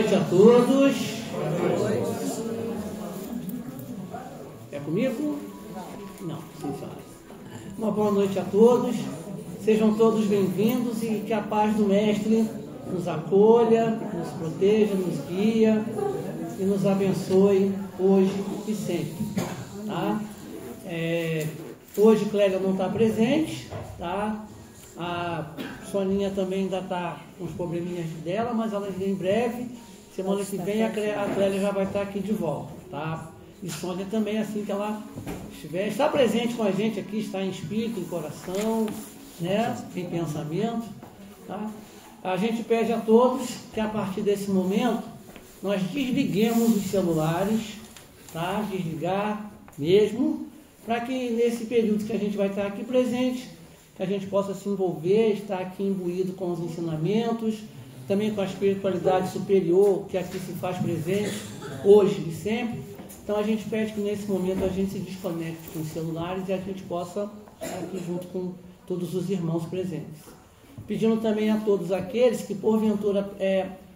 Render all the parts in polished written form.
noite a todos. É comigo? Não, sim, senhora. Uma boa noite a todos. Sejam todos bem-vindos e que a paz do Mestre nos acolha, nos proteja, nos guia e nos abençoe hoje e sempre. Tá? Hoje Clélia não está presente, tá? A Soninha também ainda está com os probleminhas dela, mas ela vem em breve. Semana que vem a Clélia já vai estar aqui de volta, tá? E Sônia também, assim que ela estiver, está presente com a gente aqui, está em espírito, em coração, né? Em pensamento, tá? A gente pede a todos que a partir desse momento nós desliguemos os celulares, tá? Desligar mesmo, para que nesse período que a gente vai estar aqui presente, que a gente possa se envolver, estar aqui imbuído com os ensinamentos, também com a espiritualidade superior que aqui se faz presente, hoje e sempre. Então a gente pede que nesse momento a gente se desconecte com os celulares e a gente possa estar aqui junto com todos os irmãos presentes. Pedindo também a todos aqueles que porventura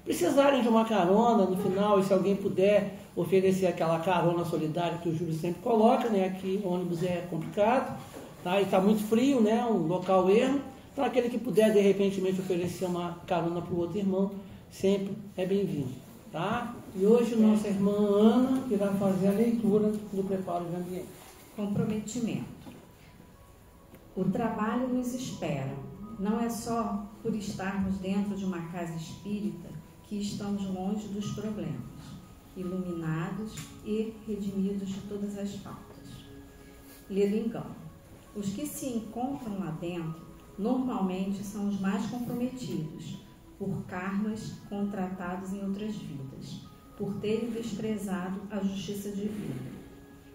precisarem de uma carona no final, e se alguém puder oferecer aquela carona solidária que o Júlio sempre coloca, né? Aqui o ônibus é complicado, tá? E está muito frio, né? Um local ermo. Então aquele que puder de repente oferecer uma carona para o outro irmão, sempre é bem-vindo, tá? E hoje nossa irmã Ana irá fazer a leitura do preparo de ambiente. Comprometimento. O trabalho nos espera. Não é só por estarmos dentro de uma casa espírita que estamos longe dos problemas, iluminados e redimidos de todas as faltas. Lelingão. Os que se encontram lá dentro normalmente são os mais comprometidos por karmas contratados em outras vidas, por terem desprezado a justiça divina.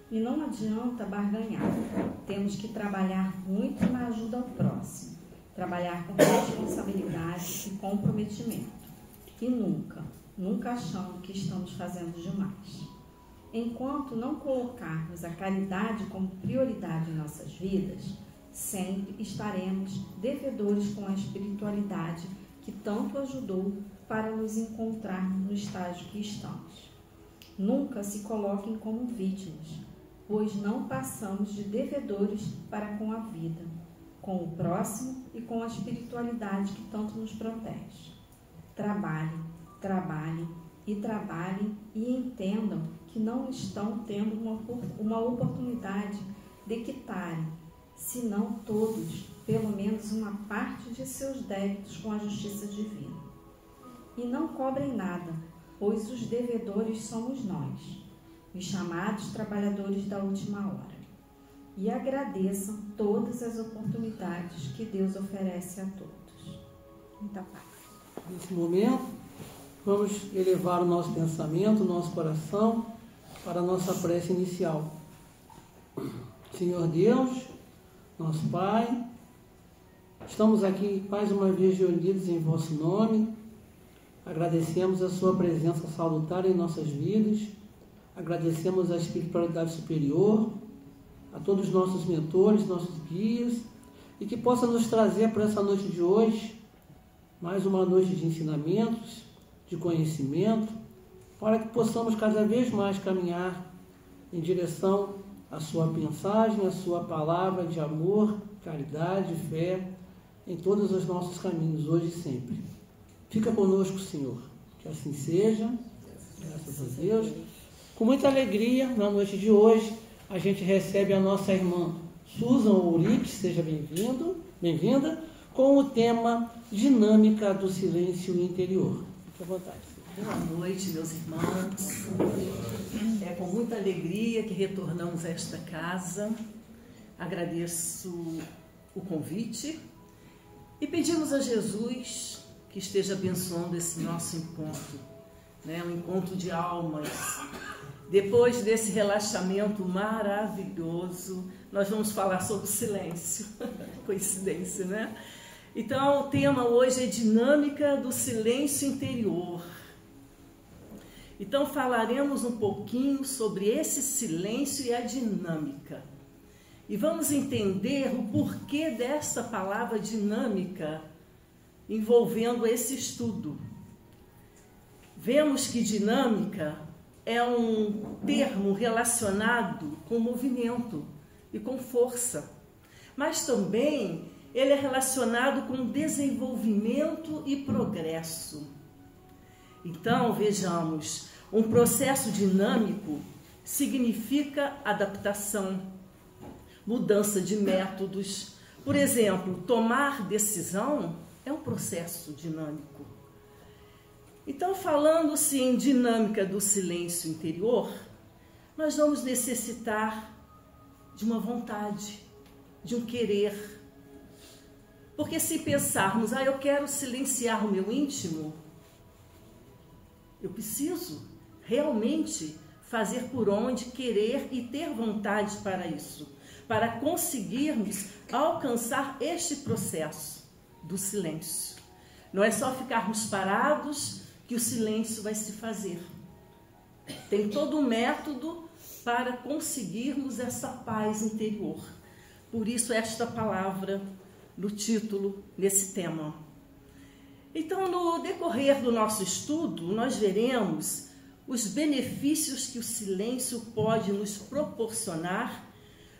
E não adianta barganhar. Temos que trabalhar muito na ajuda ao próximo, trabalhar com responsabilidade e comprometimento. E nunca achando que estamos fazendo demais. Enquanto não colocarmos a caridade como prioridade em nossas vidas, sempre estaremos devedores com a espiritualidade que tanto ajudou para nos encontrarmos no estágio que estamos. Nunca se coloquem como vítimas, pois não passamos de devedores para com a vida, com o próximo e com a espiritualidade que tanto nos protege. Trabalhem e entendam que não estão tendo uma oportunidade de quitarem, se não todos, pelo menos uma parte de seus débitos com a justiça divina. E não cobrem nada, pois os devedores somos nós, os chamados trabalhadores da última hora. E agradeçam todas as oportunidades que Deus oferece a todos. Muita paz. Nesse momento, vamos elevar o nosso pensamento, o nosso coração para a nossa prece inicial. Senhor Deus, nosso Pai, estamos aqui mais uma vez reunidos em vosso nome. Agradecemos a sua presença salutar em nossas vidas. Agradecemos a espiritualidade superior, a todos os nossos mentores, nossos guias, e que possa nos trazer para essa noite de hoje mais uma noite de ensinamentos, de conhecimento, para que possamos cada vez mais caminhar em direção à sua mensagem, à sua palavra de amor, caridade, fé, em todos os nossos caminhos, hoje e sempre. Fica conosco, Senhor, que assim seja, graças a Deus. Com muita alegria, na noite de hoje, a gente recebe a nossa irmã Susan Ulrich, seja bem-vinda, com o tema Dinâmica do Silêncio Interior. Fique à vontade. Boa noite, meus irmãos. É com muita alegria que retornamos a esta casa. Agradeço o convite e pedimos a Jesus que esteja abençoando esse nosso encontro, né? Um encontro de almas. Depois desse relaxamento maravilhoso, nós vamos falar sobre o silêncio. Coincidência, né? Então, o tema hoje é Dinâmica do Silêncio Interior. Então, falaremos um pouquinho sobre esse silêncio e a dinâmica. E vamos entender o porquê dessa palavra dinâmica envolvendo esse estudo. vemos que dinâmica é um termo relacionado com movimento e com força, mas também ele é relacionado com desenvolvimento e progresso. Então, vejamos, um processo dinâmico significa adaptação, mudança de métodos. Por exemplo, tomar decisão é um processo dinâmico. Então, falando-se em dinâmica do silêncio interior, nós vamos necessitar de uma vontade, de um querer. Porque se pensarmos, eu quero silenciar o meu íntimo, eu preciso realmente fazer por onde, querer e ter vontade para isso, para conseguirmos alcançar este processo do silêncio. Não é só ficarmos parados que o silêncio vai se fazer. Tem todo um método para conseguirmos essa paz interior. Por isso esta palavra no título, nesse tema. Então, no decorrer do nosso estudo, nós veremos os benefícios que o silêncio pode nos proporcionar,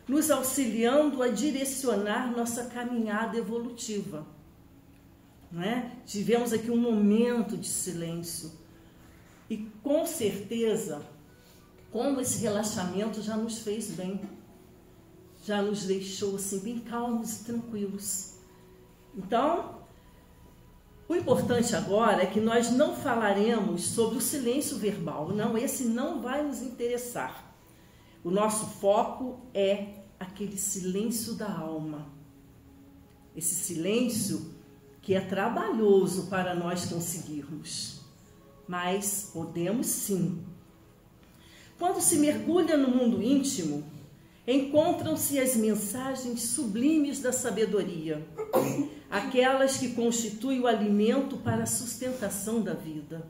nos auxiliando a direcionar nossa caminhada evolutiva. Não é? Tivemos aqui um momento de silêncio e, com certeza, como esse relaxamento já nos fez bem, já nos deixou assim bem calmos e tranquilos. Então, o importante agora é que nós não falaremos sobre o silêncio verbal. Não, esse não vai nos interessar. O nosso foco é aquele silêncio da alma. Esse silêncio que é trabalhoso para nós conseguirmos. Mas podemos sim. Quando se mergulha no mundo íntimo, encontram-se as mensagens sublimes da sabedoria, aquelas que constituem o alimento para a sustentação da vida.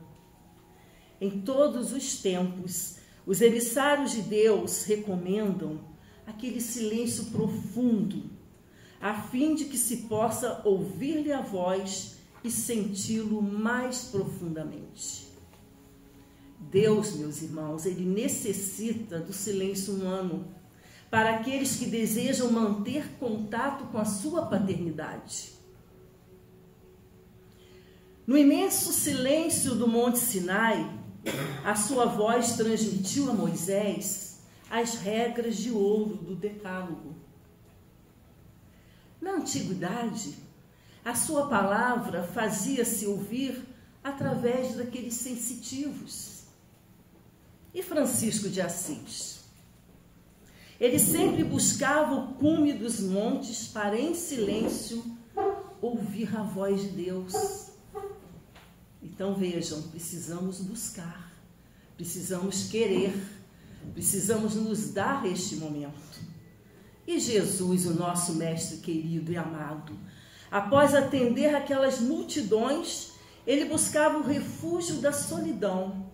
Em todos os tempos, os emissários de Deus recomendam aquele silêncio profundo, a fim de que se possa ouvir-lhe a voz e senti-lo mais profundamente. Deus, meus irmãos, ele necessita do silêncio humano para aqueles que desejam manter contato com a sua paternidade. No imenso silêncio do Monte Sinai, a sua voz transmitiu a Moisés as regras de ouro do Decálogo. Na antiguidade, a sua palavra fazia-se ouvir através daqueles sensitivos. E Francisco de Assis? Ele sempre buscava o cume dos montes para, em silêncio, ouvir a voz de Deus. Então vejam, precisamos buscar, precisamos querer, precisamos nos dar este momento. E Jesus, o nosso mestre querido e amado, após atender aquelas multidões, ele buscava o refúgio da solidão,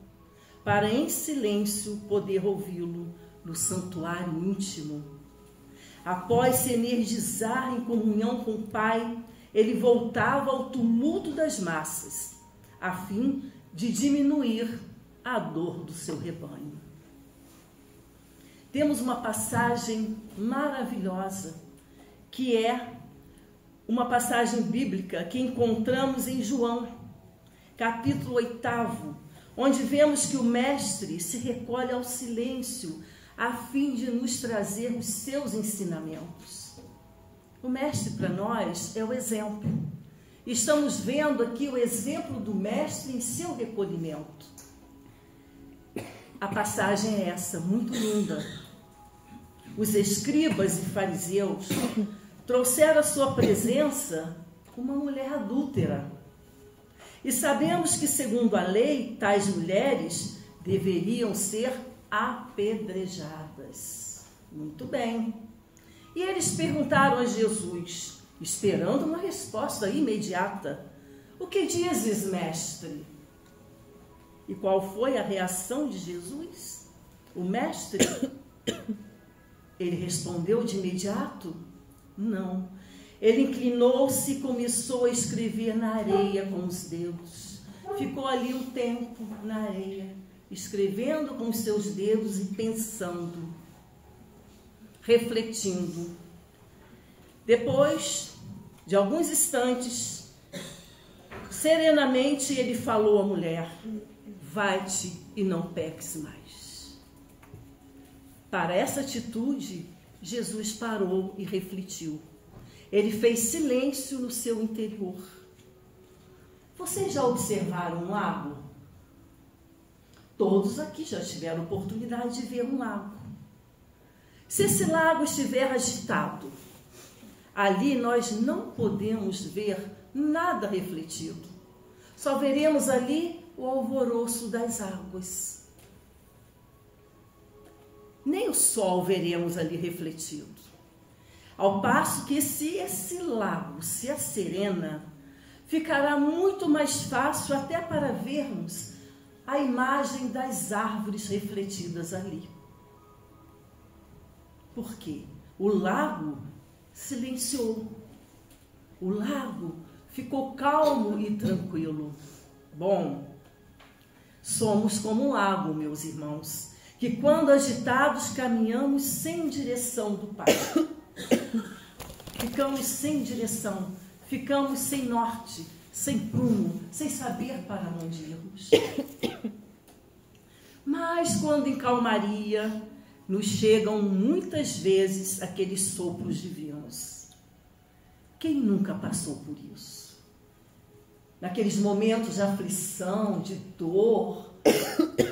para em silêncio poder ouvi-lo no santuário íntimo. Após se energizar em comunhão com o Pai, ele voltava ao tumulto das massas, a fim de diminuir a dor do seu rebanho. Temos uma passagem maravilhosa, que é uma passagem bíblica que encontramos em João, capítulo 8, onde vemos que o Mestre se recolhe ao silêncio a fim de nos trazer os seus ensinamentos. O Mestre para nós é o exemplo. Estamos vendo aqui o exemplo do Mestre em seu recolhimento. A passagem é essa, muito linda. Os escribas e fariseus trouxeram à sua presença uma mulher adúltera. E sabemos que, segundo a lei, tais mulheres deveriam ser apedrejadas. Muito bem. E eles perguntaram a Jesus, esperando uma resposta imediata: o que dizes, mestre? E qual foi a reação de Jesus? O mestre, ele respondeu de imediato? Não. Ele inclinou-se e começou a escrever na areia com os dedos. ficou ali um tempo na areia, escrevendo com os seus dedos e pensando, refletindo. Depois de alguns instantes, serenamente ele falou à mulher: vai-te e não peques mais. Para essa atitude, Jesus parou e refletiu. Ele fez silêncio no seu interior. Vocês já observaram um lago? Todos aqui já tiveram oportunidade de ver um lago. Se esse lago estiver agitado, ali nós não podemos ver nada refletido. Só veremos ali o alvoroço das águas. Nem o sol veremos ali refletido. Ao passo que se esse lago se acerena, ficará muito mais fácil até para vermos a imagem das árvores refletidas ali. Por quê? O lago silenciou. O lago ficou calmo e tranquilo. Bom, somos como um lago, meus irmãos, que quando agitados caminhamos sem direção do Pai. Ficamos sem direção, ficamos sem norte, sem prumo, sem saber para onde irmos. Mas quando em calmaria, nos chegam muitas vezes aqueles sopros divinos. Quem nunca passou por isso? Naqueles momentos de aflição, de dor,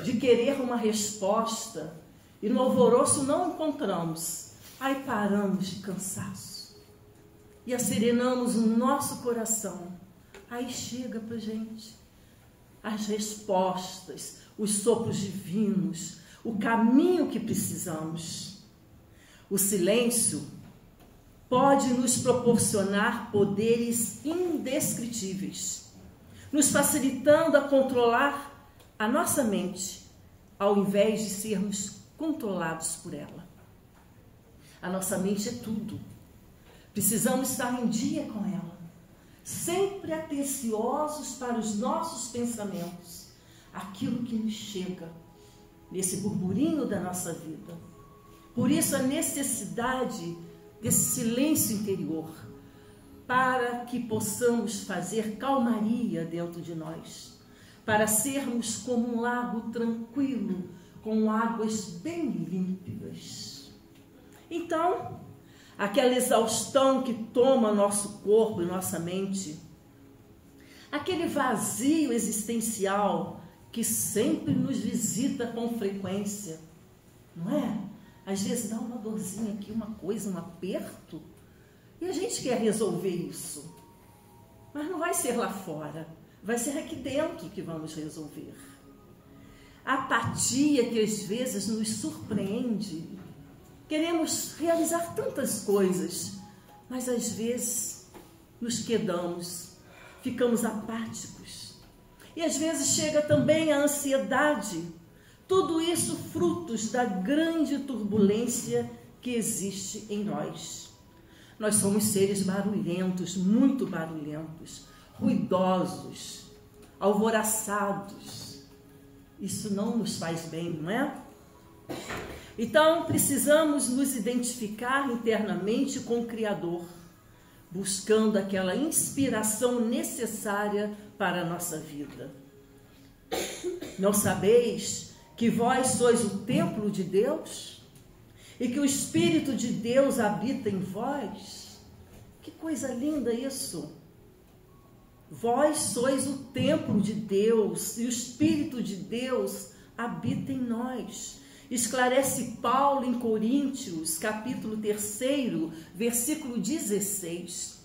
de querer uma resposta, e no alvoroço não encontramos, aí paramos de cansaço e acerenamos o nosso coração. Aí chega para a gente as respostas, os sopros divinos, o caminho que precisamos. O silêncio pode nos proporcionar poderes indescritíveis, nos facilitando a controlar a nossa mente, ao invés de sermos controlados por ela. A nossa mente é tudo. Precisamos estar em dia com ela, sempre atenciosos para os nossos pensamentos, aquilo que nos chega nesse burburinho da nossa vida. Por isso a necessidade desse silêncio interior, para que possamos fazer calmaria dentro de nós, para sermos como um lago tranquilo, com águas bem límpidas. Então, aquela exaustão que toma nosso corpo e nossa mente, aquele vazio existencial que sempre nos visita com frequência, não é? Às vezes dá uma dorzinha aqui, uma coisa, um aperto, e a gente quer resolver isso. Mas não vai ser lá fora, vai ser aqui dentro que vamos resolver. A apatia que às vezes nos surpreende. Queremos realizar tantas coisas, mas às vezes nos quedamos, ficamos apáticos. E às vezes chega também a ansiedade. Tudo isso frutos da grande turbulência que existe em nós. Nós somos seres barulhentos, muito barulhentos, ruidosos, alvoroçados. Isso não nos faz bem, não é? Então, precisamos nos identificar internamente com o Criador, buscando aquela inspiração necessária para a nossa vida. Não sabeis que vós sois o templo de Deus e que o Espírito de Deus habita em vós? Que coisa linda isso! Vós sois o templo de Deus e o Espírito de Deus habita em nós. Esclarece Paulo em Coríntios, capítulo 3, versículo 16.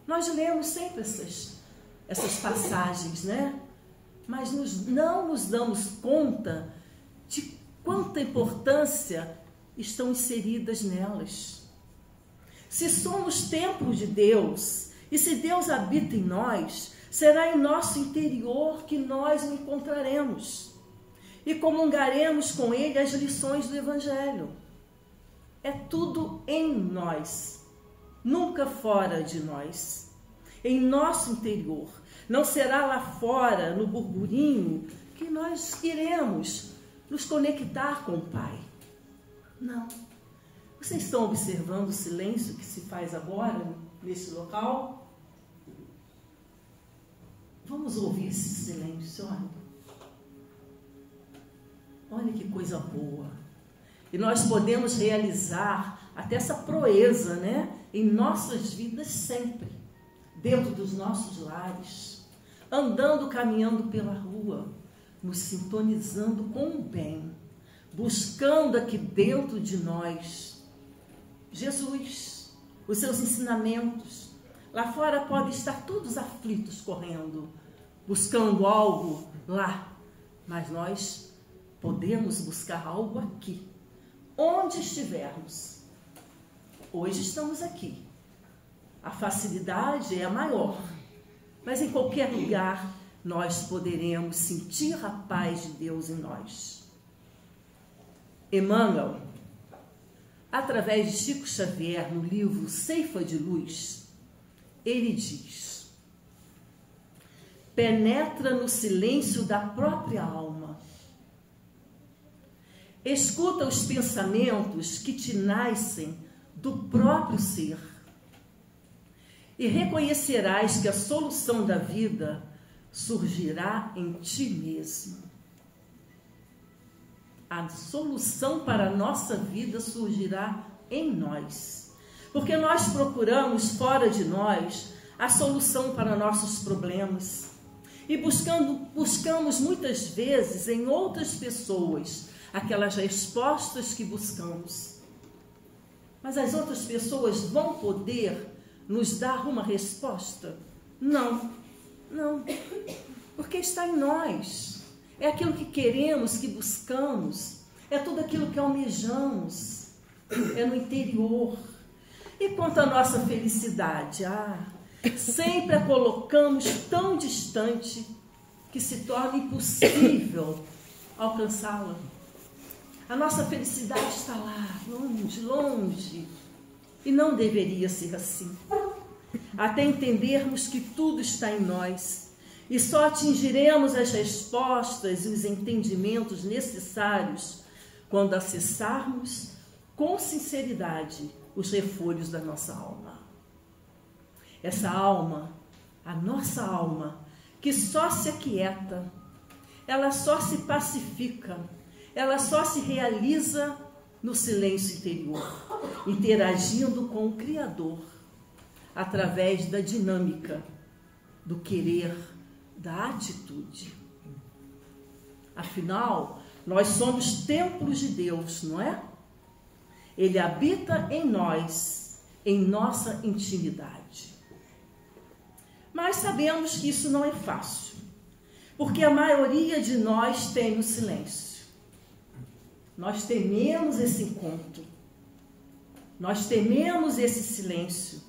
Nós lemos sempre essas passagens, né? Mas não nos damos conta de quanta importância estão inseridas nelas. Se somos templo de Deus, e se Deus habita em nós, será em nosso interior que nós o encontraremos e comungaremos com Ele as lições do Evangelho. É tudo em nós, nunca fora de nós, em nosso interior. Não será lá fora, no burburinho, que nós iremos nos conectar com o Pai. Não. Vocês estão observando o silêncio que se faz agora, nesse local? Vamos ouvir esse silêncio, olha. Olha que coisa boa. E nós podemos realizar até essa proeza, né? Em nossas vidas sempre. Dentro dos nossos lares. Andando, caminhando pela rua. Nos sintonizando com o bem. Buscando aqui dentro de nós Jesus, os seus ensinamentos. Lá fora podem estar todos aflitos, correndo, buscando algo lá. Mas nós podemos buscar algo aqui, onde estivermos. Hoje estamos aqui. A facilidade é a maior, mas em qualquer lugar nós poderemos sentir a paz de Deus em nós. Emmanuel, através de Chico Xavier, no livro Ceifa de Luz, ele diz: penetra no silêncio da própria alma. Escuta os pensamentos que te nascem do próprio ser. E reconhecerás que a solução da vida surgirá em ti mesmo. A solução para a nossa vida surgirá em nós. Porque nós procuramos fora de nós a solução para nossos problemas. E buscamos muitas vezes em outras pessoas aquelas respostas que buscamos. Mas as outras pessoas vão poder nos dar uma resposta? Não, não. Porque está em nós. É aquilo que queremos, que buscamos. É tudo aquilo que almejamos. É no interior. E quanto à nossa felicidade? Sempre a colocamos tão distante que se torna impossível alcançá-la. A nossa felicidade está lá, longe, longe. E não deveria ser assim. Até entendermos que tudo está em nós. E só atingiremos as respostas e os entendimentos necessários quando acessarmos com sinceridade os refolhos da nossa alma. Essa alma, a nossa alma, que só se aquieta, ela só se pacifica, ela só se realiza no silêncio interior, interagindo com o Criador, através da dinâmica, do querer, da atitude. Afinal, nós somos templos de Deus, não é? Ele habita em nós, em nossa intimidade. Mas sabemos que isso não é fácil, porque a maioria de nós tem o silêncio. Nós tememos esse encontro, nós tememos esse silêncio.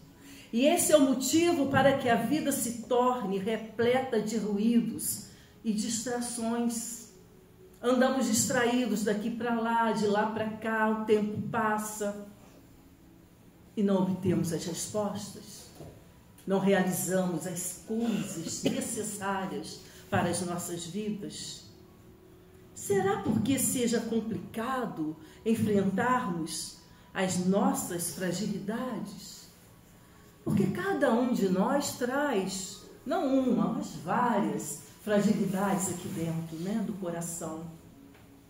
E esse é o motivo para que a vida se torne repleta de ruídos e distrações. Andamos distraídos daqui para lá, de lá para cá, o tempo passa e não obtemos as respostas. Não realizamos as coisas necessárias para as nossas vidas. Será porque seja complicado enfrentarmos as nossas fragilidades? Porque cada um de nós traz, não uma, mas várias fragilidades aqui dentro, né, do coração.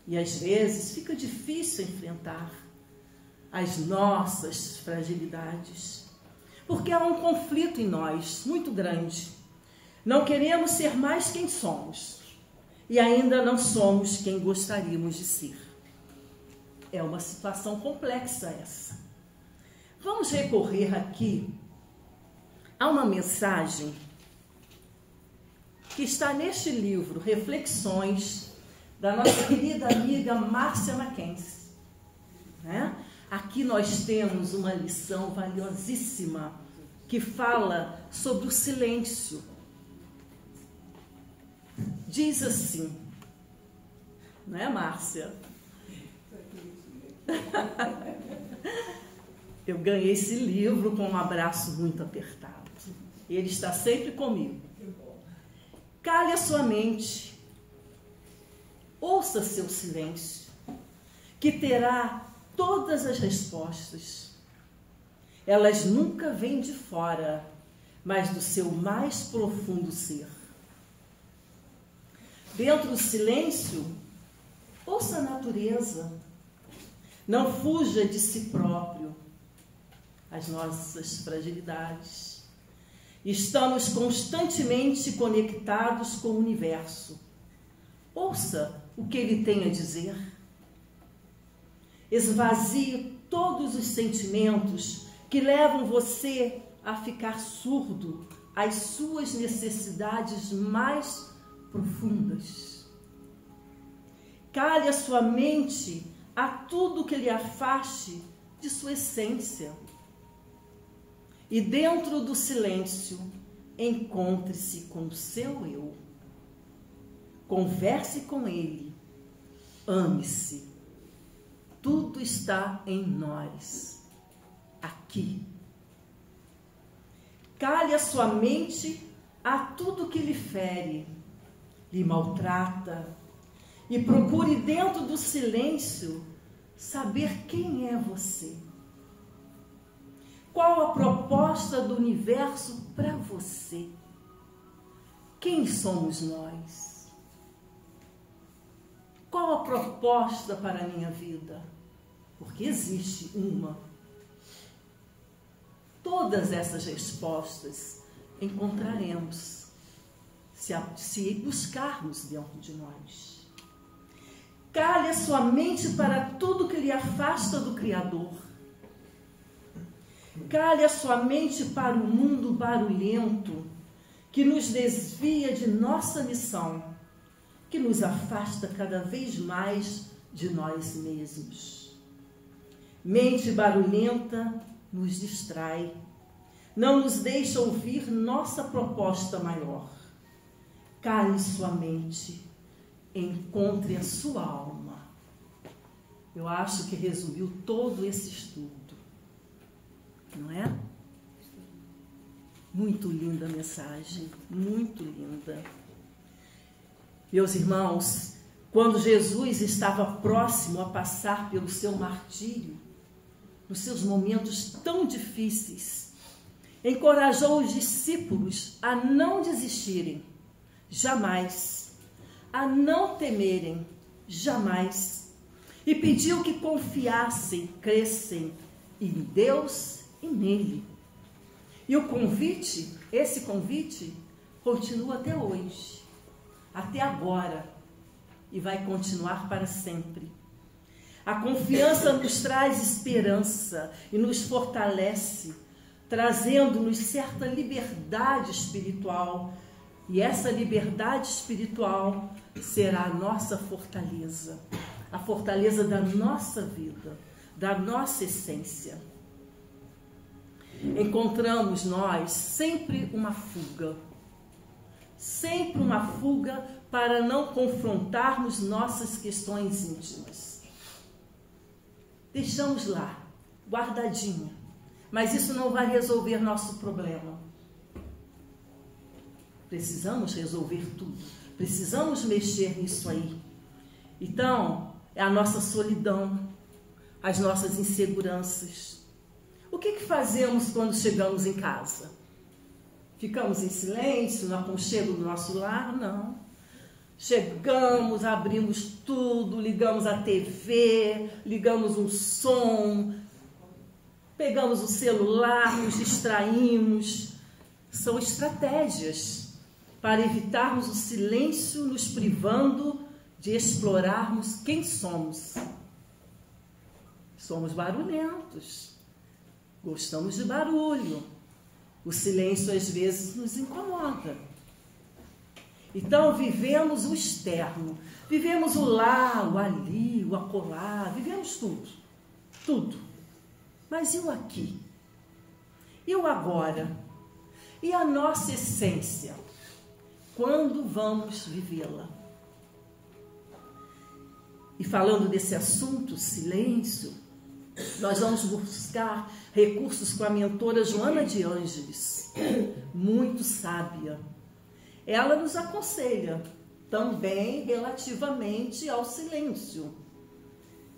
E às vezes fica difícil enfrentar as nossas fragilidades. Porque há um conflito em nós muito grande. Não queremos ser mais quem somos. E ainda não somos quem gostaríamos de ser. É uma situação complexa essa. Vamos recorrer aqui a uma mensagem que está neste livro, Reflexões, da nossa querida amiga Márcia Mackenzie. Né? Aqui nós temos uma lição valiosíssima que fala sobre o silêncio. Diz assim, não é, Márcia? Eu ganhei esse livro com um abraço muito apertado. Ele está sempre comigo. Cale a sua mente, ouça seu silêncio, que terá todas as respostas. Elas nunca vêm de fora, mas do seu mais profundo ser. Dentro do silêncio, ouça a natureza. Não fuja de si próprio, as nossas fragilidades. Estamos constantemente conectados com o universo. Ouça o que ele tem a dizer. Esvazie todos os sentimentos que levam você a ficar surdo às suas necessidades mais profundas. Cale a sua mente a tudo que lhe afaste de sua essência. E dentro do silêncio, encontre-se com o seu eu. Converse com ele. Ame-se. Tudo está em nós, aqui. Cale a sua mente a tudo que lhe fere, lhe maltrata, e procure dentro do silêncio saber quem é você. Qual a proposta do universo para você? Quem somos nós? Qual a proposta para a minha vida? Porque existe uma. Todas essas respostas encontraremos se buscarmos dentro de nós. Cale a sua mente para tudo que lhe afasta do Criador. Cale a sua mente para o mundo barulhento que nos desvia de nossa missão, que nos afasta cada vez mais de nós mesmos. Mente barulhenta nos distrai, não nos deixa ouvir nossa proposta maior. Cale sua mente, encontre a sua alma. Eu acho que resumiu todo esse estudo, não é? Muito linda a mensagem, muito linda. Meus irmãos, quando Jesus estava próximo a passar pelo seu martírio, nos seus momentos tão difíceis, encorajou os discípulos a não desistirem, jamais, a não temerem, jamais, e pediu que confiassem, crescem em Deus e nele. E o convite, esse convite, continua até hoje, até agora, e vai continuar para sempre. A confiança nos traz esperança e nos fortalece, trazendo-nos certa liberdade espiritual. E essa liberdade espiritual será a nossa fortaleza, a fortaleza da nossa vida, da nossa essência. Encontramos nós sempre uma fuga para não confrontarmos nossas questões íntimas. Deixamos lá, guardadinha, mas isso não vai resolver nosso problema. Precisamos resolver tudo, precisamos mexer nisso aí. Então, é a nossa solidão, as nossas inseguranças. O que fazemos quando chegamos em casa? Ficamos em silêncio, no aconchego do nosso lar? Não. Chegamos, abrimos tudo, ligamos a TV, ligamos um som, pegamos o celular, nos distraímos. São estratégias para evitarmos o silêncio, nos privando de explorarmos quem somos. Somos barulhentos, gostamos de barulho. O silêncio às vezes nos incomoda. Então vivemos o externo, vivemos o lá, o ali, o acolá, vivemos tudo, tudo. Mas e o aqui? E o agora? E a nossa essência? Quando vamos vivê-la? E falando desse assunto, silêncio, nós vamos buscar recursos com a mentora Joana de Ângeles, muito sábia. ela nos aconselha também relativamente ao silêncio.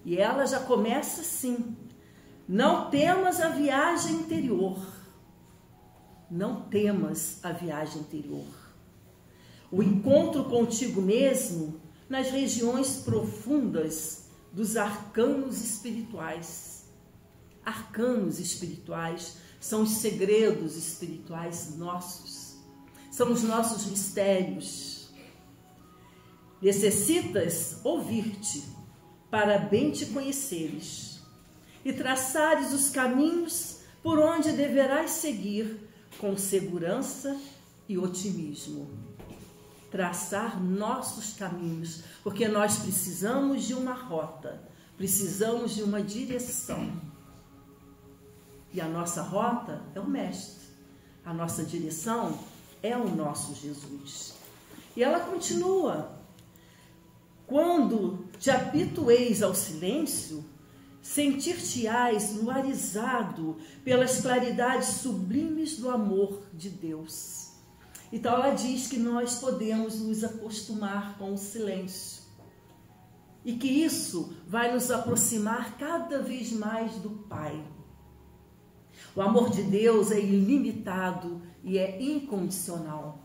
E ela já começa assim: não temas a viagem interior. Não temas a viagem interior. O encontro contigo mesmo nas regiões profundas dos arcanos espirituais. Arcanos espirituais são os segredos espirituais nossos. São os nossos mistérios. Necessitas ouvir-te para bem te conheceres e traçares os caminhos por onde deverás seguir com segurança e otimismo. Traçar nossos caminhos, porque nós precisamos de uma rota, precisamos de uma direção. E a nossa rota é o Mestre, a nossa direção é o nosso Jesus. E ela continua: quando te habitueis ao silêncio, sentir-te-ás luarizado pelas claridades sublimes do amor de Deus. Então ela diz que nós podemos nos acostumar com o silêncio e que isso vai nos aproximar cada vez mais do Pai. O amor de Deus é ilimitado e é incondicional.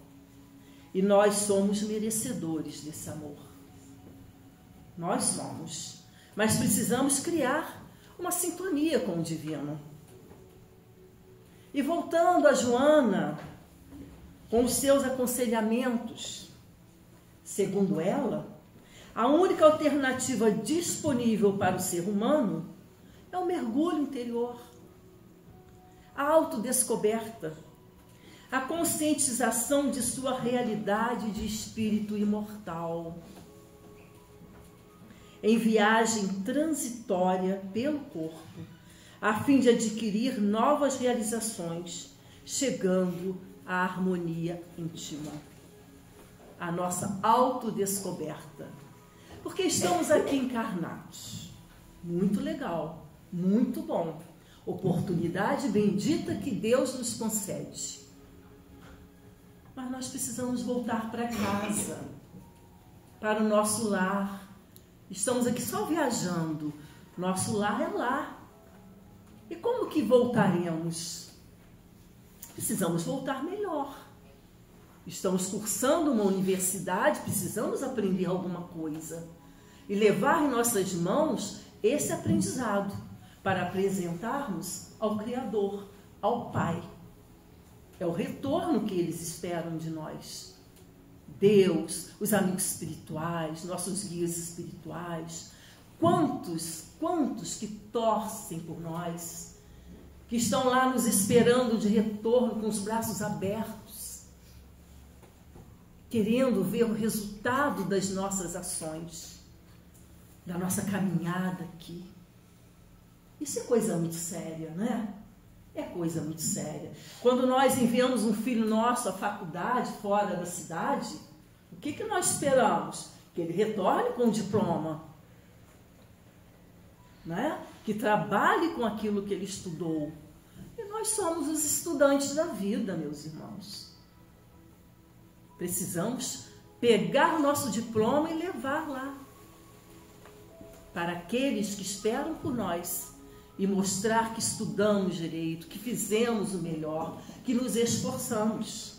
E nós somos merecedores desse amor. Nós somos. Mas precisamos criar uma sintonia com o divino. E voltando a Joana, com os seus aconselhamentos, segundo ela, a única alternativa disponível para o ser humano é o mergulho interior, a autodescoberta, a conscientização de sua realidade de espírito imortal, em viagem transitória pelo corpo, a fim de adquirir novas realizações, chegando à harmonia íntima, a nossa autodescoberta. Porque estamos aqui encarnados. Muito legal, muito bom. Oportunidade bendita que Deus nos concede. Mas nós precisamos voltar para casa, para o nosso lar. Estamos aqui só viajando. Nosso lar é lá. E como que voltaremos? Precisamos voltar melhor. Estamos cursando uma universidade, precisamos aprender alguma coisa. E levar em nossas mãos esse aprendizado para apresentarmos ao Criador, ao Pai. É o retorno que eles esperam de nós. Deus, os amigos espirituais, nossos guias espirituais, quantos que torcem por nós, que estão lá nos esperando de retorno com os braços abertos, querendo ver o resultado das nossas ações, da nossa caminhada aqui. Isso é coisa muito séria, né? É coisa muito séria. Quando nós enviamos um filho nosso à faculdade, fora da cidade, o que nós esperamos? Que ele retorne com um diploma, né? Que trabalhe com aquilo que ele estudou. E nós somos os estudantes da vida, meus irmãos. Precisamos pegar o nosso diploma e levar lá para aqueles que esperam por nós e mostrar que estudamos direito, que fizemos o melhor, que nos esforçamos.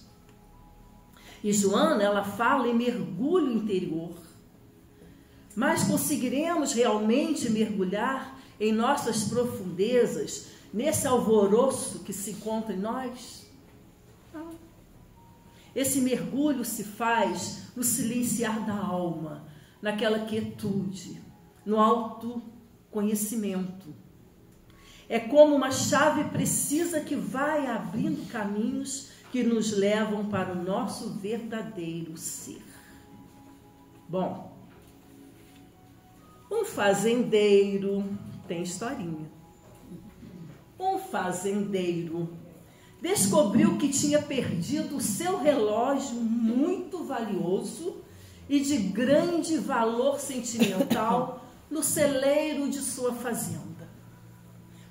E Joana, ela fala em mergulho interior. Mas conseguiremos realmente mergulhar em nossas profundezas, nesse alvoroço que se encontra em nós? Não. Esse mergulho se faz no silenciar da alma, naquela quietude, no autoconhecimento. É como uma chave precisa que vai abrindo caminhos que nos levam para o nosso verdadeiro ser. Bom, um fazendeiro tem historinha. Um fazendeiro descobriu que tinha perdido o seu relógio muito valioso e de grande valor sentimental no celeiro de sua fazenda.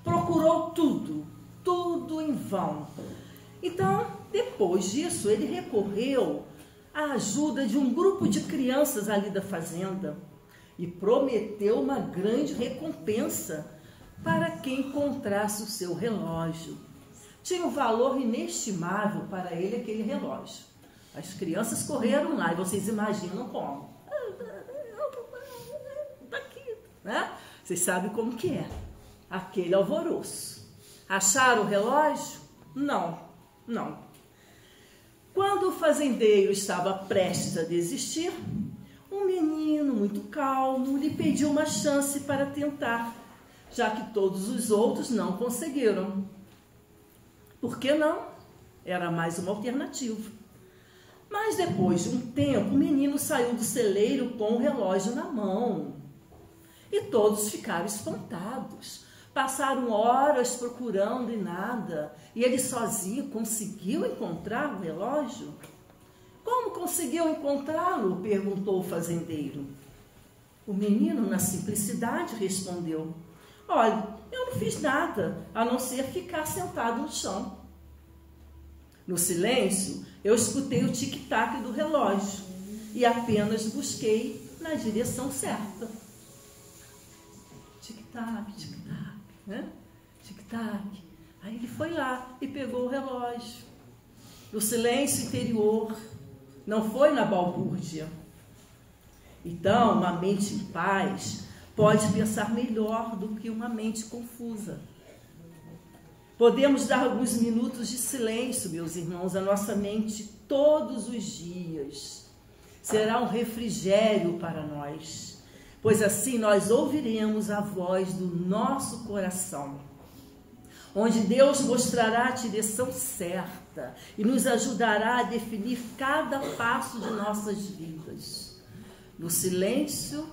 Procurou tudo em vão. Então, depois disso, ele recorreu a ajuda de um grupo de crianças ali da fazenda e prometeu uma grande recompensa para quem encontrasse o seu relógio. Tinha um valor inestimável para ele aquele relógio. As crianças correram lá e vocês imaginam como? Daqui, né? Vocês sabem como que é. Aquele alvoroço. Acharam o relógio? Não. Quando o fazendeiro estava prestes a desistir, um menino muito calmo lhe pediu uma chance para tentar, já que todos os outros não conseguiram. Por que não? Era mais uma alternativa. Mas depois de um tempo, o menino saiu do celeiro com o relógio na mão. E todos ficaram espantados. Passaram horas procurando e nada. E ele sozinho conseguiu encontrar o relógio? Como conseguiu encontrá-lo? Perguntou o fazendeiro. O menino, na simplicidade, respondeu: olha, eu não fiz nada, a não ser ficar sentado no chão. No silêncio, eu escutei o tic-tac do relógio e apenas busquei na direção certa. Tic-tac, tic-tac, né? Tic-tac. Aí ele foi lá e pegou o relógio. No silêncio interior, não foi na balbúrdia. Então, uma mente em paz pode pensar melhor do que uma mente confusa. Podemos dar alguns minutos de silêncio, meus irmãos, à nossa mente todos os dias. Será um refrigério para nós, pois assim nós ouviremos a voz do nosso coração, onde Deus mostrará a direção certa e nos ajudará a definir cada passo de nossas vidas. No silêncio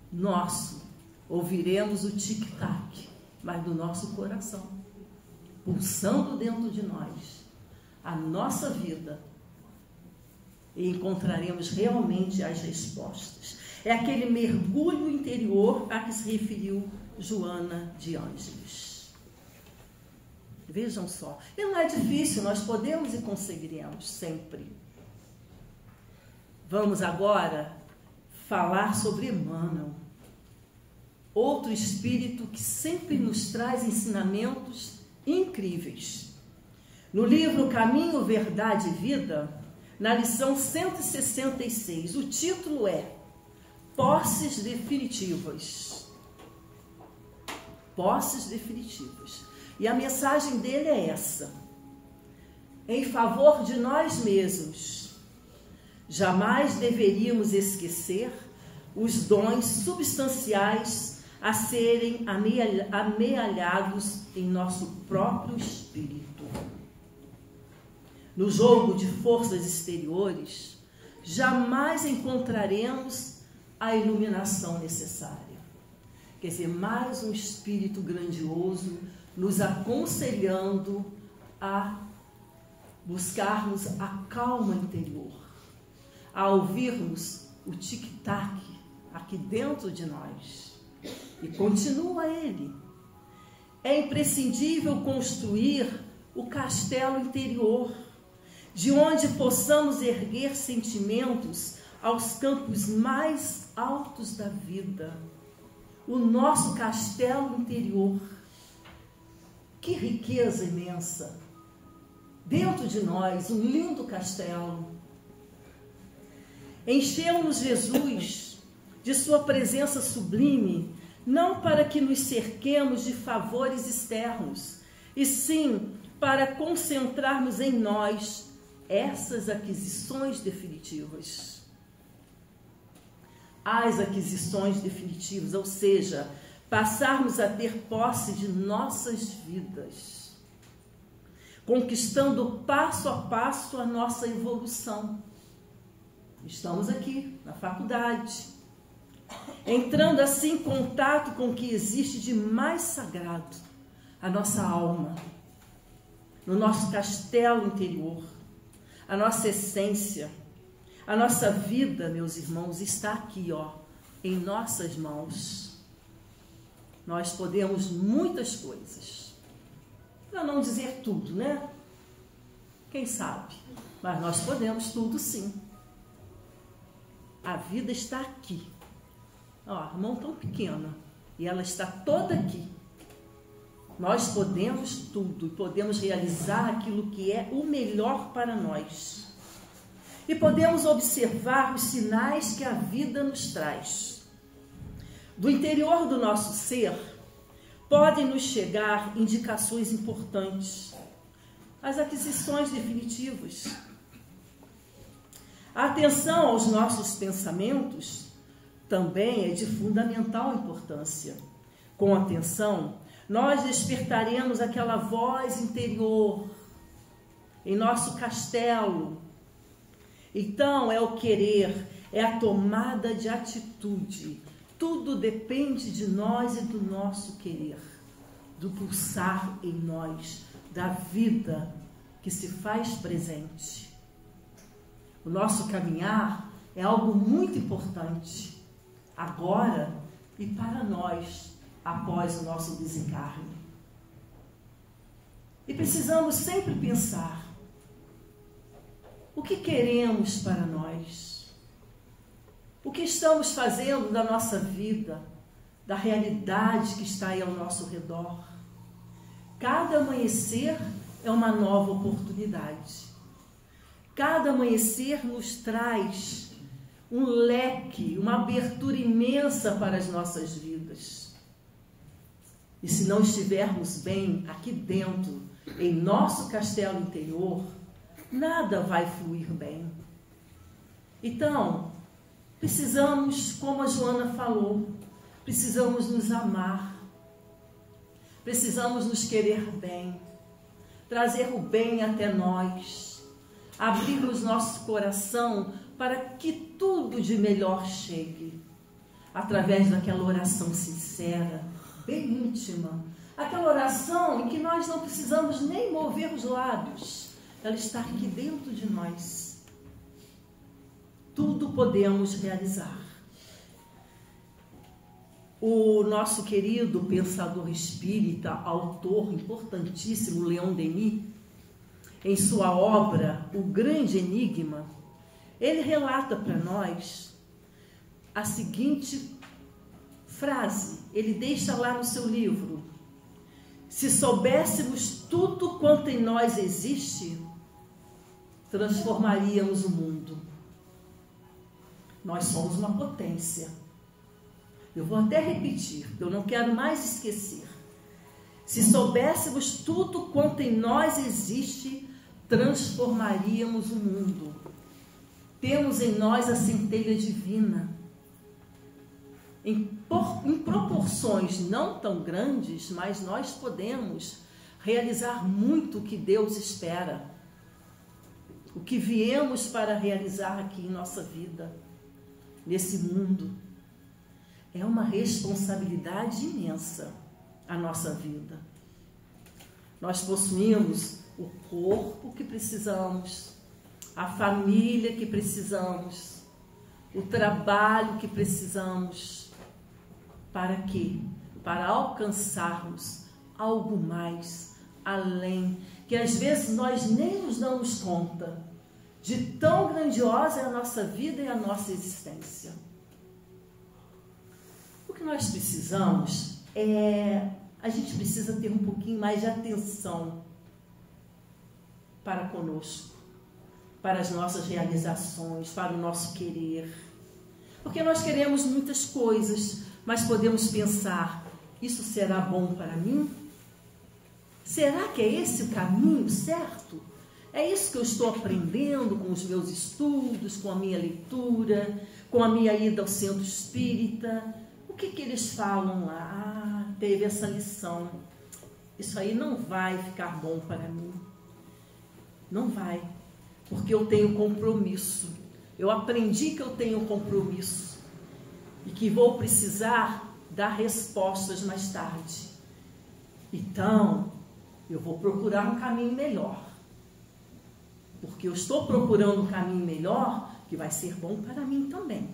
nosso, ouviremos o tic-tac, mas do nosso coração, pulsando dentro de nós, a nossa vida, e encontraremos realmente as respostas. É aquele mergulho interior a que se referiu Joana de Ângeles. Vejam só, e não é difícil, nós podemos e conseguiremos sempre. Vamos agora falar sobre Emmanuel, outro espírito que sempre nos traz ensinamentos incríveis. No livro Caminho, Verdade e Vida, na lição 166, o título é Posses Definitivas. Posses definitivas. E a mensagem dele é essa: em favor de nós mesmos, jamais deveríamos esquecer os dons substanciais a serem amealhados em nosso próprio espírito. No jogo de forças exteriores, jamais encontraremos a iluminação necessária. Quer dizer, mais um espírito grandioso nos aconselhando a buscarmos a calma interior, a ouvirmos o tic-tac aqui dentro de nós. E continua ele: é imprescindível construir o castelo interior, de onde possamos erguer sentimentos aos campos mais altos da vida. O nosso castelo interior. Que riqueza imensa! Dentro de nós, um lindo castelo. Encheu-nos Jesus de sua presença sublime, não para que nos cerquemos de favores externos, e sim para concentrarmos em nós essas aquisições definitivas. As aquisições definitivas, ou seja, passarmos a ter posse de nossas vidas, conquistando passo a passo a nossa evolução. Estamos aqui na faculdade, entrando assim em contato com o que existe de mais sagrado, a nossa alma, no nosso castelo interior, a nossa essência, a nossa vida, meus irmãos, está aqui, em nossas mãos. Nós podemos muitas coisas, para não dizer tudo, né? Quem sabe? Mas nós podemos tudo sim. A vida está aqui. Ó, a mão tão pequena. E ela está toda aqui. Nós podemos tudo. E podemos realizar aquilo que é o melhor para nós. E podemos observar os sinais que a vida nos traz. Do interior do nosso ser, podem nos chegar indicações importantes. As aquisições definitivas. A atenção aos nossos pensamentos também é de fundamental importância. Com atenção, nós despertaremos aquela voz interior em nosso castelo. Então, é o querer, é a tomada de atitude. Tudo depende de nós e do nosso querer, do pulsar em nós, da vida que se faz presente. O nosso caminhar é algo muito importante, agora e para nós, após o nosso desencarne. E precisamos sempre pensar, o que queremos para nós? O que estamos fazendo da nossa vida, da realidade que está aí ao nosso redor? Cada amanhecer é uma nova oportunidade. Cada amanhecer nos traz um leque, uma abertura imensa para as nossas vidas. E se não estivermos bem aqui dentro, em nosso castelo interior, nada vai fluir bem. Então, precisamos, como a Joana falou, precisamos nos amar, precisamos nos querer bem, trazer o bem até nós, abrirmos nosso coração para que tudo de melhor chegue, através daquela oração sincera, bem íntima, aquela oração em que nós não precisamos nem mover os lábios, ela está aqui dentro de nós. Tudo podemos realizar. O nosso querido pensador espírita, autor importantíssimo, Leon Denis, em sua obra O Grande Enigma, ele relata para nós a seguinte frase, ele deixa lá no seu livro: se soubéssemos tudo quanto em nós existe, transformaríamos o mundo. Nós somos uma potência. Eu vou até repetir, eu não quero mais esquecer. Se soubéssemos tudo quanto em nós existe, transformaríamos o mundo. Temos em nós a centelha divina. Em proporções não tão grandes, mas nós podemos realizar muito o que Deus espera. O que viemos para realizar aqui em nossa vida, nesse mundo. É uma responsabilidade imensa a nossa vida. Nós possuímos o corpo que precisamos, a família que precisamos, o trabalho que precisamos. Para quê? Para alcançarmos algo mais, além, que às vezes nós nem nos damos conta de tão grandiosa é a nossa vida e a nossa existência. O que nós precisamos a gente precisa ter um pouquinho mais de atenção para conosco, para as nossas realizações, para o nosso querer. Porque nós queremos muitas coisas, mas podemos pensar, isso será bom para mim? Será que é esse o caminho certo? É isso que eu estou aprendendo com os meus estudos, com a minha leitura, com a minha ida ao centro espírita? O que eles falam lá? Teve essa lição. Isso aí não vai ficar bom para mim. Não vai, porque eu tenho compromisso. Eu aprendi que eu tenho compromisso e que vou precisar dar respostas mais tarde. Então, eu vou procurar um caminho melhor. Porque eu estou procurando um caminho melhor que vai ser bom para mim também.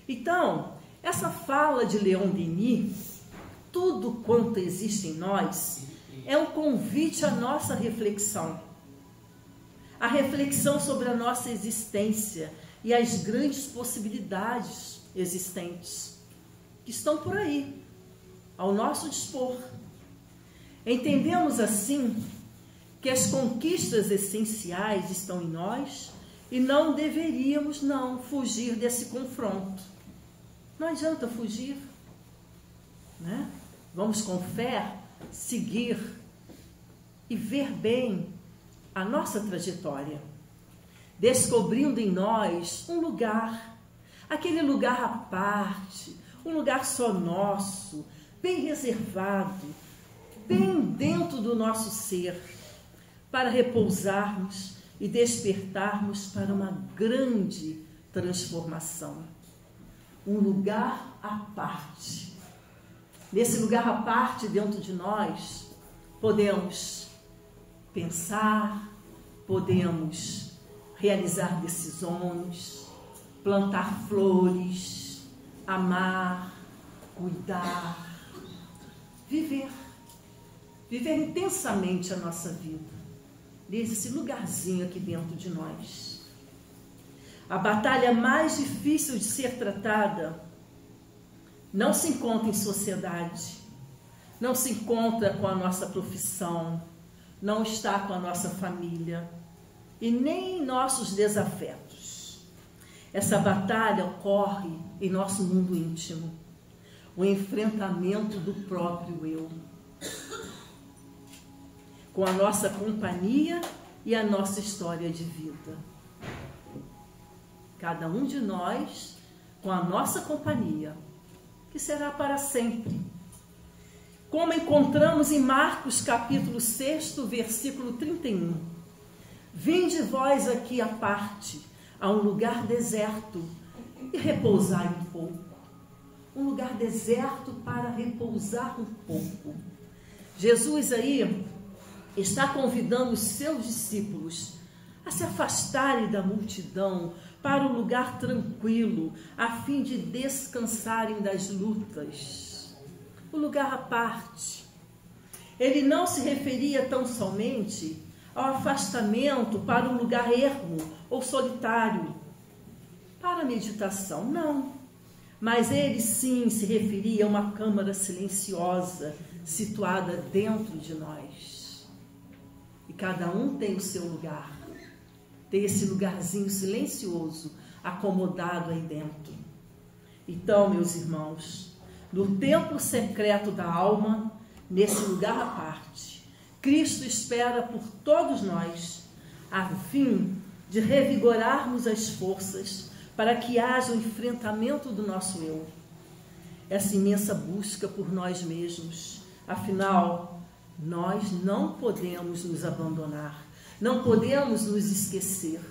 Então, essa fala de Leon Denis, tudo quanto existe em nós, é um convite à nossa reflexão. a reflexão sobre a nossa existência e as grandes possibilidades existentes que estão por aí, ao nosso dispor. Entendemos assim que as conquistas essenciais estão em nós e não deveríamos não fugir desse confronto. Não adianta fugir, né? Vamos com fé seguir e ver bem a nossa trajetória, descobrindo em nós um lugar, aquele lugar à parte, um lugar só nosso, bem reservado, bem dentro do nosso ser, para repousarmos e despertarmos para uma grande transformação. Um lugar à parte. Nesse lugar à parte dentro de nós, podemos pensar, podemos realizar decisões, plantar flores, amar, cuidar, viver intensamente a nossa vida, nesse lugarzinho aqui dentro de nós. A batalha mais difícil de ser tratada não se encontra em sociedade, não se encontra com a nossa profissão, não está com a nossa família e nem em nossos desafetos. Essa batalha ocorre em nosso mundo íntimo, o enfrentamento do próprio eu, com a nossa companhia e a nossa história de vida. Cada um de nós com a nossa companhia, que será para sempre. Como encontramos em Marcos capítulo 6, versículo 31. Vinde vós aqui à parte, a um lugar deserto, e repousai um pouco. Um lugar deserto para repousar um pouco. Jesus aí está convidando os seus discípulos a se afastarem da multidão para um lugar tranquilo, a fim de descansarem das lutas. O lugar à parte. Ele não se referia tão somente ao afastamento para um lugar ermo ou solitário, para a meditação, não. Mas ele sim se referia a uma câmara silenciosa, situada dentro de nós. E cada um tem o seu lugar. Tem esse lugarzinho silencioso, acomodado aí dentro. Então, meus irmãos, no templo secreto da alma, nesse lugar à parte, Cristo espera por todos nós, a fim de revigorarmos as forças para que haja o enfrentamento do nosso eu. Essa imensa busca por nós mesmos. Afinal, nós não podemos nos abandonar, não podemos nos esquecer.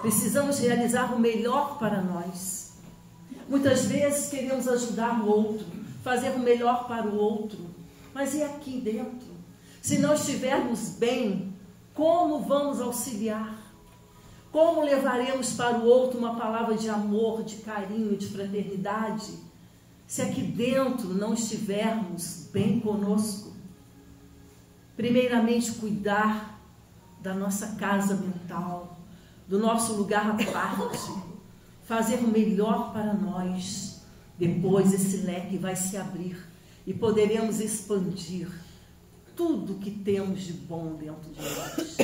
Precisamos realizar o melhor para nós. Muitas vezes queremos ajudar o outro, fazer o melhor para o outro, mas e aqui dentro? Se não estivermos bem, como vamos auxiliar? Como levaremos para o outro uma palavra de amor, de carinho, de fraternidade, se aqui dentro não estivermos bem conosco? Primeiramente, cuidar da nossa casa mental, do nosso lugar à parte, fazer o melhor para nós. Depois esse leque vai se abrir e poderemos expandir tudo que temos de bom dentro de nós.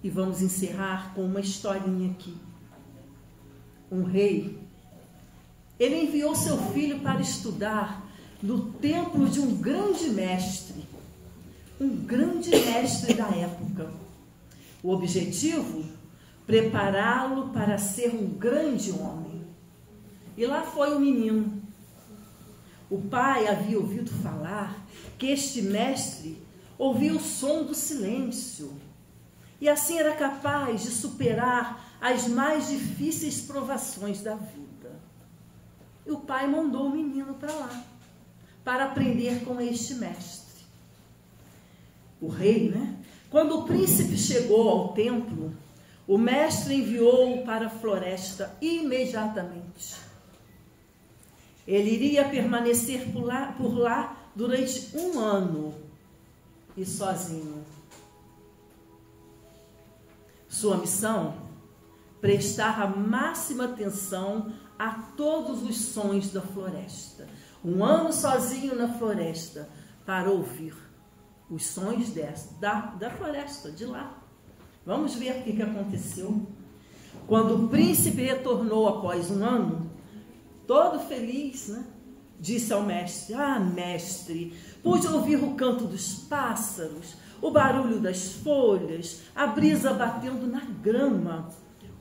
E vamos encerrar com uma historinha aqui. Um rei, ele enviou seu filho para estudar no templo de um grande mestre da época. O objetivo, prepará-lo para ser um grande homem. E lá foi o menino. O pai havia ouvido falar que este mestre ouvia o som do silêncio e assim era capaz de superar as mais difíceis provações da vida. E o pai mandou o menino para lá, para aprender com este mestre. O rei, Quando o príncipe chegou ao templo, o mestre enviou-o para a floresta imediatamente. Ele iria permanecer por lá durante 1 ano e sozinho. Sua missão? Prestar a máxima atenção a todos os sons da floresta. Um ano sozinho na floresta para ouvir os sons da floresta, de lá. Vamos ver o que aconteceu. Quando o príncipe retornou após um ano, todo feliz, né? Disse ao mestre: ah, mestre, pude ouvir o canto dos pássaros, o barulho das folhas, a brisa batendo na grama,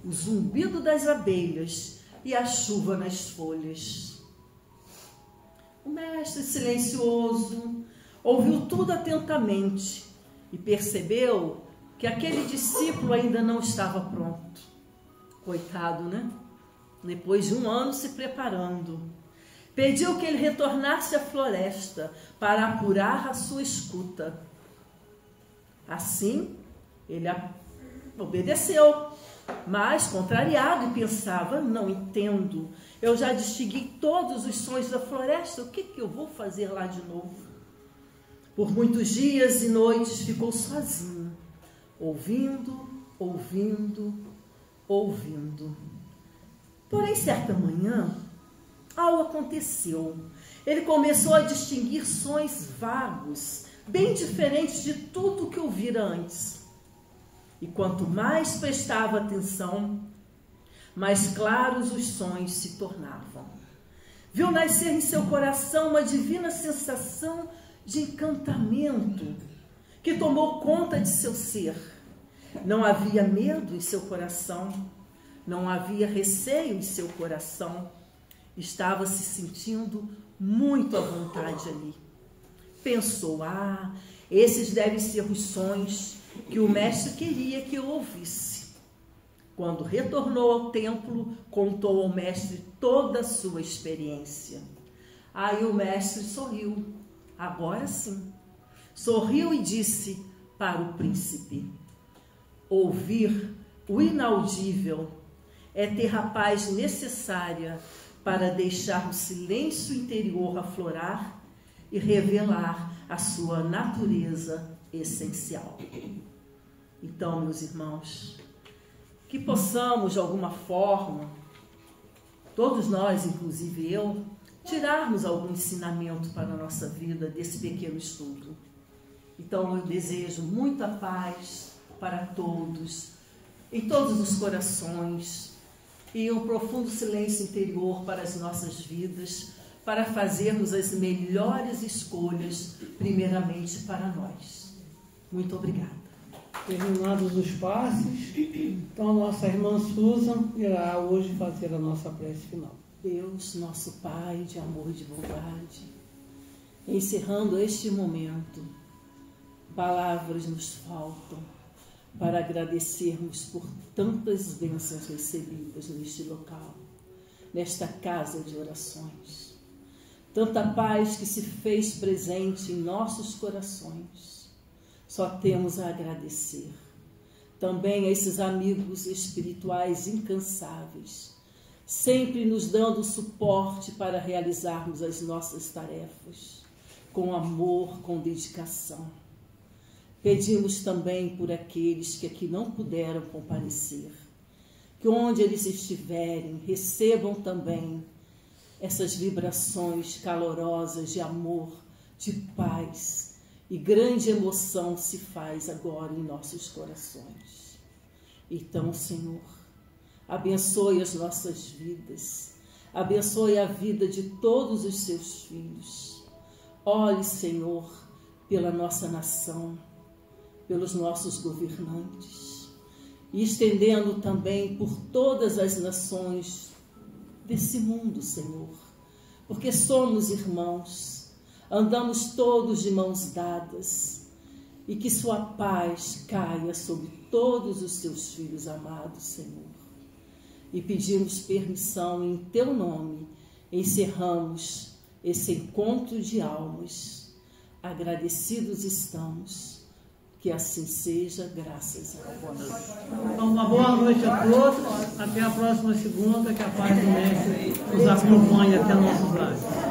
o zumbido das abelhas e a chuva nas folhas. O mestre, silencioso, ouviu tudo atentamente e percebeu que aquele discípulo ainda não estava pronto. Coitado, né? Depois de um ano se preparando, pediu que ele retornasse à floresta para apurar a sua escuta. Assim, ele obedeceu, mas contrariado, e pensava: não entendo, eu já distingui todos os sons da floresta, o que eu vou fazer lá de novo? Por muitos dias e noites ficou sozinho, ouvindo, ouvindo, ouvindo. Porém, certa manhã, algo aconteceu. Ele começou a distinguir sons vagos, bem diferentes de tudo que ouvira antes. E quanto mais prestava atenção, mais claros os sons se tornavam. Viu nascer em seu coração uma divina sensação de encantamento que tomou conta de seu ser. Não havia medo em seu coração, não havia receio em seu coração. Estava se sentindo muito à vontade ali. Pensou: ah, esses devem ser os sons que o mestre queria que eu ouvisse. Quando retornou ao templo, contou ao mestre toda a sua experiência. Aí o mestre sorriu, agora sim. Sorriu e disse para o príncipe: ouvir o inaudível é ter a paz necessária para deixar o silêncio interior aflorar e revelar a sua natureza essencial. Então, meus irmãos, que possamos, de alguma forma, todos nós, inclusive eu, tirarmos algum ensinamento para a nossa vida desse pequeno estudo. Então, eu desejo muita paz para todos, em todos os corações, e um profundo silêncio interior para as nossas vidas, para fazermos as melhores escolhas, primeiramente para nós. Muito obrigada. Terminados os passes, então a nossa irmã Susan irá hoje fazer a nossa prece final. Deus, nosso Pai de amor e de bondade, encerrando este momento, palavras nos faltam para agradecermos por tantas bênçãos recebidas neste local, nesta casa de orações. Tanta paz que se fez presente em nossos corações. Só temos a agradecer. Também a esses amigos espirituais incansáveis, sempre nos dando suporte para realizarmos as nossas tarefas, com amor, com dedicação. Pedimos também por aqueles que aqui não puderam comparecer, que onde eles estiverem, recebam também essas vibrações calorosas de amor, de paz, e grande emoção se faz agora em nossos corações. Então, Senhor, abençoe as nossas vidas, abençoe a vida de todos os seus filhos. Olhe, Senhor, pela nossa nação, pelos nossos governantes, e estendendo também por todas as nações desse mundo, Senhor, porque somos irmãos, andamos todos de mãos dadas, e que sua paz caia sobre todos os seus filhos amados, Senhor. E pedimos permissão em teu nome, encerramos esse encontro de almas. Agradecidos estamos. Que assim seja, graças a Deus. Então, uma boa noite a todos. Até a próxima segunda, que a paz do Mestre nos acompanhe até nossos lares.